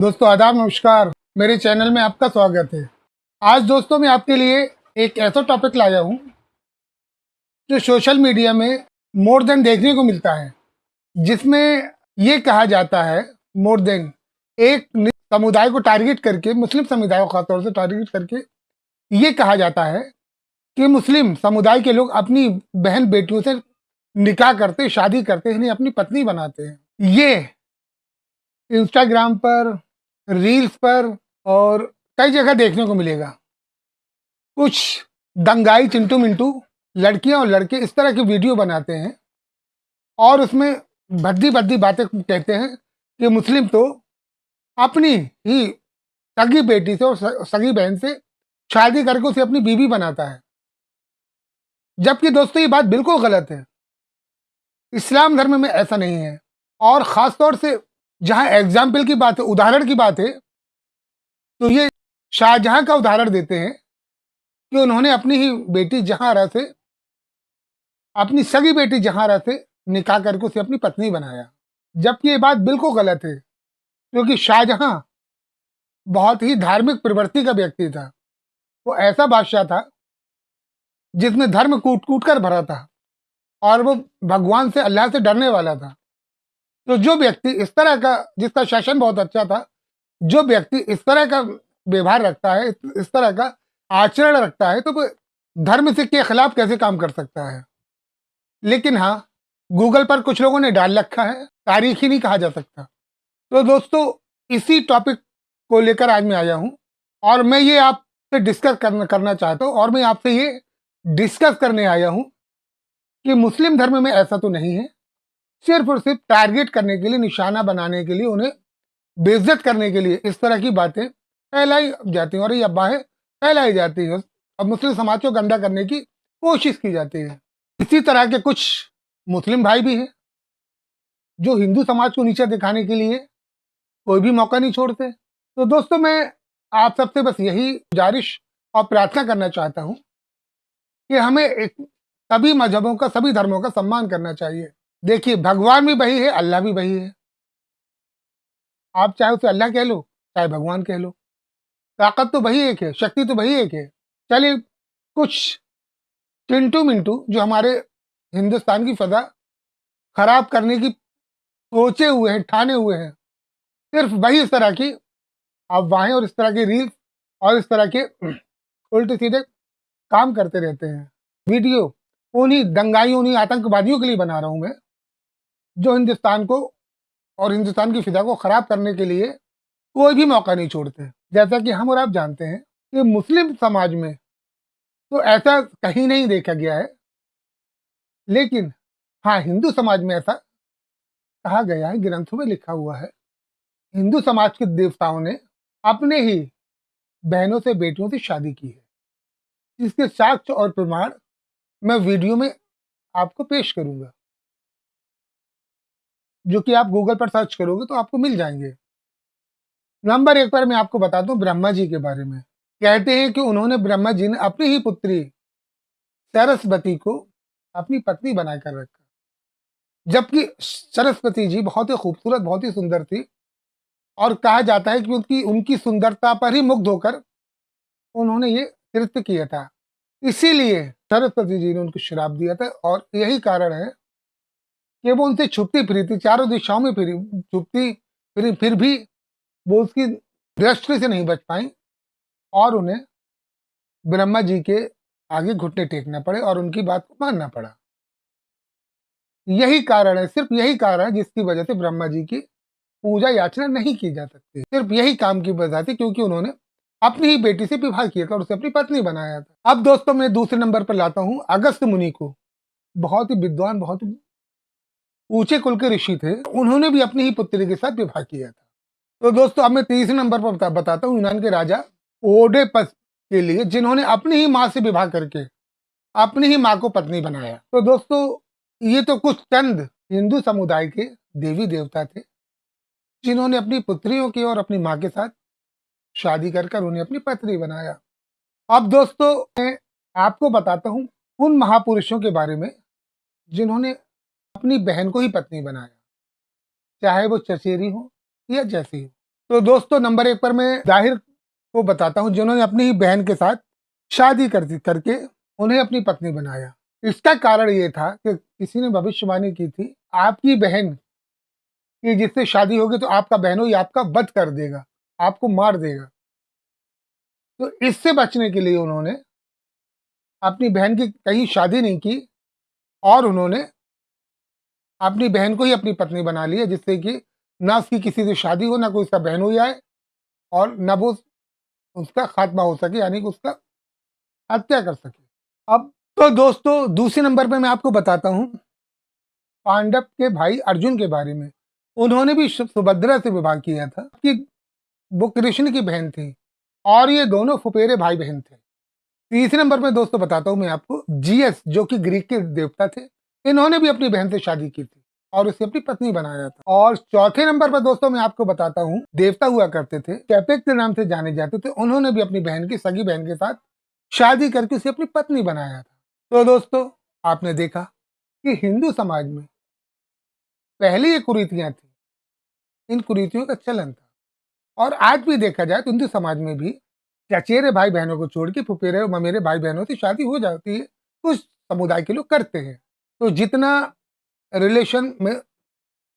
दोस्तों आदाब, नमस्कार। मेरे चैनल में आपका स्वागत है। आज दोस्तों मैं आपके लिए एक ऐसा टॉपिक लाया हूँ जो सोशल मीडिया में मोर देन देखने को मिलता है, जिसमें ये कहा जाता है मोर देन एक समुदाय को टारगेट करके, मुस्लिम समुदाय को खासतौर से टारगेट करके ये कहा जाता है कि मुस्लिम समुदाय के लोग अपनी बहन बेटियों से निकाह करते, शादी करते, इन्हें अपनी पत्नी बनाते हैं। ये इंस्टाग्राम पर, रील्स पर और कई जगह देखने को मिलेगा। कुछ दंगाई चिंटू मिंटू लड़कियां और लड़के इस तरह की वीडियो बनाते हैं और उसमें भद्दी भद्दी बातें कहते हैं कि मुस्लिम तो अपनी ही सगी बेटी से और सगी बहन से शादी करके उसे अपनी बीवी बनाता है, जबकि दोस्तों ये बात बिल्कुल गलत है। इस्लाम धर्म में ऐसा नहीं है। और ख़ास तौर से जहां एग्जाम्पल की बात है, उदाहरण की बात है, तो ये शाहजहां का उदाहरण देते हैं कि उन्होंने अपनी ही बेटी जहांरा से, अपनी सगी बेटी जहांरा से निकाह करके उसे अपनी पत्नी बनाया, जबकि ये बात बिल्कुल गलत है। क्योंकि शाहजहां बहुत ही धार्मिक प्रवृत्ति का व्यक्ति था। वो ऐसा बादशाह था जिसमें धर्म कूट कूट कर भरा था और वो भगवान से, अल्लाह से डरने वाला था। तो जो व्यक्ति इस तरह का, जिसका शासन बहुत अच्छा था, जो व्यक्ति इस तरह का व्यवहार रखता है, इस तरह का आचरण रखता है, तो वो धर्म से के खिलाफ कैसे काम कर सकता है। लेकिन हाँ, गूगल पर कुछ लोगों ने डाल रखा है, तारीख ही नहीं कहा जा सकता। तो दोस्तों इसी टॉपिक को लेकर आज मैं आया हूं और मैं ये आपसे डिस्कस करना चाहता हूं, और मैं आपसे ये डिस्कस करने आया हूं कि मुस्लिम धर्म में ऐसा तो नहीं है। सिर्फ और सिर्फ टारगेट करने के लिए, निशाना बनाने के लिए, उन्हें बेइज्जत करने के लिए इस तरह की बातें फैलाई जाती हैं और ये अफवाहें फैलाई जाती हैं और मुस्लिम समाज को गंदा करने की कोशिश की जाती है। इसी तरह के कुछ मुस्लिम भाई भी हैं जो हिंदू समाज को नीचे दिखाने के लिए कोई भी मौका नहीं छोड़ते। तो दोस्तों मैं आप सबसे बस यही गुजारिश और प्रार्थना करना चाहता हूं कि हमें एक सभी मजहबों का, सभी धर्मों का सम्मान करना चाहिए। देखिए, भगवान भी वही है, अल्लाह भी वही है। आप चाहे उसे अल्लाह कह लो, चाहे भगवान कह लो, ताकत तो वही एक है, शक्ति तो वही एक है। चलिए, कुछ चिंटू मिंटू जो हमारे हिंदुस्तान की फजा खराब करने की सोचे हुए हैं, ठाने हुए हैं, सिर्फ वही इस तरह की अफवाहें और इस तरह की रील्स और इस तरह के उल्टे सीधे काम करते रहते हैं। वीडियो उन्हीं दंगाइयों, उन्हीं आतंकवादियों के लिए बना रहा हूं मैं, जो हिंदुस्तान को और हिंदुस्तान की फिजा को खराब करने के लिए कोई भी मौका नहीं छोड़ते। जैसा कि हम और आप जानते हैं कि मुस्लिम समाज में तो ऐसा कहीं नहीं देखा गया है, लेकिन हाँ, हिंदू समाज में ऐसा कहा गया है, ग्रंथों में लिखा हुआ है। हिंदू समाज के देवताओं ने अपने ही बहनों से, बेटियों से शादी की है, जिसके साक्ष्य और प्रमाण मैं वीडियो में आपको पेश करूंगा, जो कि आप गूगल पर सर्च करोगे तो आपको मिल जाएंगे। नंबर 1 पर मैं आपको बताता हूँ ब्रह्मा जी के बारे में। कहते हैं कि उन्होंने, ब्रह्मा जी ने अपनी ही पुत्री सरस्वती को अपनी पत्नी बनाकर रखा, जबकि सरस्वती जी बहुत ही खूबसूरत, बहुत ही सुंदर थी और कहा जाता है कि उनकी उनकी सुंदरता पर ही मुग्ध होकर उन्होंने ये कृत्य किया था। इसीलिए सरस्वती जी ने उनको श्राप दिया था और यही कारण है कि वो उनसे छुपती फिरी थी, चारों दिशाओं में फिरी, छुपती फिरी, फिर भी वो उसकी दृष्टि से नहीं बच पाई और उन्हें ब्रह्मा जी के आगे घुटने टेकना पड़े और उनकी बात को मानना पड़ा। यही कारण है, सिर्फ यही कारण है जिसकी वजह से ब्रह्मा जी की पूजा याचना नहीं की जा सकती। सिर्फ यही काम की वजह थी, क्योंकि उन्होंने अपनी ही बेटी से विवाह किया था और उसे अपनी पत्नी बनाया था। अब दोस्तों मैं दूसरे नंबर पर लाता हूं अगस्त मुनि को। बहुत ही विद्वान, बहुत ही ऊंचे कुल के ऋषि थे। उन्होंने भी अपनी ही पुत्री के साथ विवाह किया था। तो दोस्तों अब मैं तीसरे नंबर पर बताता हूँ यूनान के राजा ओडेपस के लिए, जिन्होंने अपनी ही माँ से विवाह करके अपनी ही माँ को पत्नी बनाया। तो दोस्तों ये तो कुछ चंद हिंदू समुदाय के देवी देवता थे, जिन्होंने अपनी पुत्रियों की और अपनी माँ के साथ शादी कर कर उन्हें अपनी पत्नी बनाया। अब दोस्तों मैं आपको बताता हूँ उन महापुरुषों के बारे में जिन्होंने अपनी बहन को ही पत्नी बनाया, चाहे वो चचेरी हो या जैसी हो। तो दोस्तों नंबर 1 पर मैं जाहिर को बताता हूँ, जिन्होंने अपनी ही बहन के साथ शादी करके उन्हें अपनी पत्नी बनाया। इसका कारण ये था कि किसी ने भविष्यवाणी की थी, आपकी बहन की जिससे शादी होगी तो आपका बहनोई आपका वध कर देगा, आपको मार देगा। तो इससे बचने के लिए उन्होंने अपनी बहन की कहीं शादी नहीं की और उन्होंने अपनी बहन को ही अपनी पत्नी बना लिया, जिससे कि ना उसकी किसी से शादी हो, ना कोई उसका बहनोई आए और ना वो उसका खात्मा हो सके, यानी कि उसका हत्या कर सके। अब तो दोस्तों दूसरे नंबर पे मैं आपको बताता हूँ पांडव के भाई अर्जुन के बारे में। उन्होंने भी सुभद्रा से विवाह किया था कि वो कृष्ण की बहन थी और ये दोनों फुफेरे भाई बहन थे। तीसरे नंबर पे दोस्तों बताता हूँ मैं आपको जीएस, जो कि ग्रीक के देवता थे। इन्होंने भी अपनी बहन से शादी की थी और उसे अपनी पत्नी बनाया था। और चौथे नंबर पर दोस्तों मैं आपको बताता हूँ देवता हुआ करते थे, कैपेक के नाम से जाने जाते थे। उन्होंने भी अपनी बहन की सगी बहन के साथ शादी करके उसे अपनी पत्नी बनाया था। तो दोस्तों आपने देखा कि हिंदू समाज में पहले ये कुरीतियां थी, इन कुरीतियों का चलन था और आज भी देखा जाए तो हिंदू समाज में भी चचेरे भाई बहनों को छोड़ के फुफेरे और ममेरे भाई बहनों से शादी हो जाती है। कुछ समुदाय के लोग करते हैं। तो जितना रिलेशन में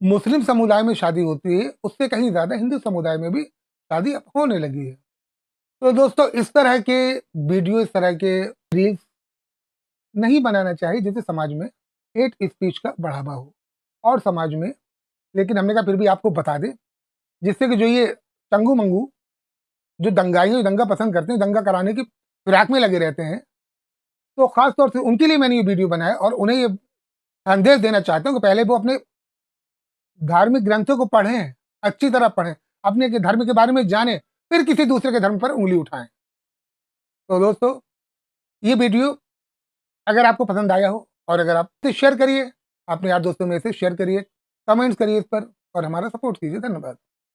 मुस्लिम समुदाय में शादी होती है, उससे कहीं ज्यादा हिंदू समुदाय में भी शादी अब होने लगी है। तो दोस्तों इस तरह के वीडियो, इस तरह के रील्स नहीं बनाना चाहिए जिससे समाज में हेट स्पीच का बढ़ावा हो और समाज में, लेकिन हमने कहा फिर भी आपको बता दें, जिससे कि जो ये चंगू मंगू जो दंगाई जो दंगा पसंद करते हैं, दंगा कराने की फिराक में लगे रहते हैं, तो खास तौर से उनके लिए मैंने ये वीडियो बनाया और उन्हें ये संदेश देना चाहता हूँ कि पहले वो अपने धार्मिक ग्रंथों को पढ़ें, अच्छी तरह पढ़ें, अपने के धर्म के बारे में जानें, फिर किसी दूसरे के धर्म पर उंगली उठाएं। तो दोस्तों ये वीडियो अगर आपको पसंद आया हो और अगर आप तो शेयर करिए, अपने यार दोस्तों में से शेयर करिए, कमेंट्स करिए इस पर और हमारा सपोर्ट कीजिए। धन्यवाद।